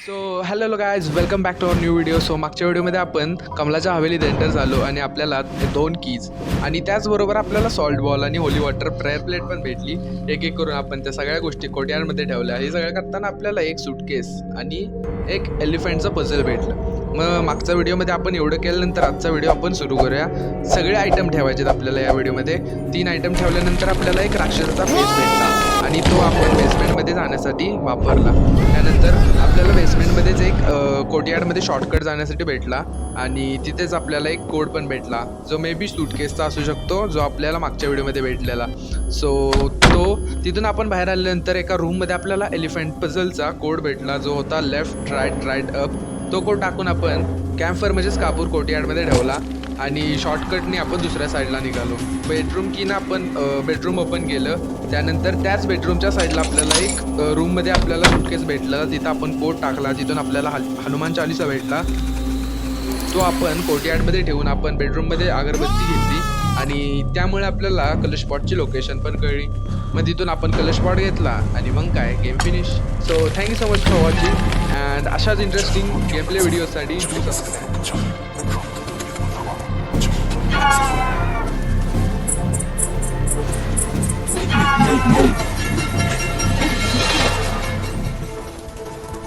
So hello guys, welcome back to our new video. So मागच्या व्हिडिओमध्ये आपण कमलाच्या हवेलीत enter झालो आणि आपल्याला 2 कीज आणि त्याचबरोबर आपल्याला सॉल्ट बॉल आणि होली वॉटर प्रेयर प्लेट पण भेटली. एक एक करून आपण त्या सगळ्या गोष्टी कोर्टयार्डमध्ये ठेवल्या. हे सगळं करताना आपल्याला एक सूटकेस आणि एक एलिफंटचं पझल भेटलं. मग मागच्या व्हिडिओमध्ये आपण एवढं केल्यानंतर आजचा व्हिडिओ आपण सुरू करूया. सगळे आयटम ठेवायचे आहेत आपल्याला या व्हिडिओमध्ये. 3 आयटम ठेवल्यानंतर आपल्याला एक राक्षसाचा फेस भेटला आणि तो आपण बेसमेंटमध्ये जाण्यासाठी वापरला. त्यानंतर आपल्याला बेसमेंटमध्येच एक कोर्टयार्डमध्ये शॉर्टकट जाण्यासाठी भेटला आणि तिथेच आपल्याला एक कोड पण भेटला जो मे बी सूटकेसचा असू शकतो, जो आपल्याला मागच्या व्हिडिओमध्ये भेटलेला. सो तो तिथून आपण बाहेर आल्यानंतर एका रूममध्ये आपल्याला एलिफंट पझलचा कोड भेटला जो होता लेफ्ट राईट अप. तो कोड टाकून आपण कॅम्पफायर म्हणजेच कापूर कोर्टयार्डमध्ये ठेवला आणि शॉर्टकटने आपण दुसऱ्या साईडला निघालो. बेडरूम कीनं आपण बेडरूम ओपन केलं. त्यानंतर त्याच बेडरूमच्या साईडला आपल्याला एक रूममध्ये आपल्याला सूटकेस भेटला. तिथं आपण कोड टाकला. तिथून आपल्याला हनुमान चालीसा भेटला. तो आपण कोर्टयार्डमध्ये ठेवून आपण बेडरूममध्ये अगरबत्ती घेतली आणि त्यामुळे आपल्याला कलर स्पॉटची लोकेशन पण कळली. मग तिथून आपण कलर स्पॉट घेतला आणि मग काय game finish. So thank you so much for watching and अशाच इंटरेस्टिंग गेम प्ले व्हिडिओसाठी डू सबस्क्राईब.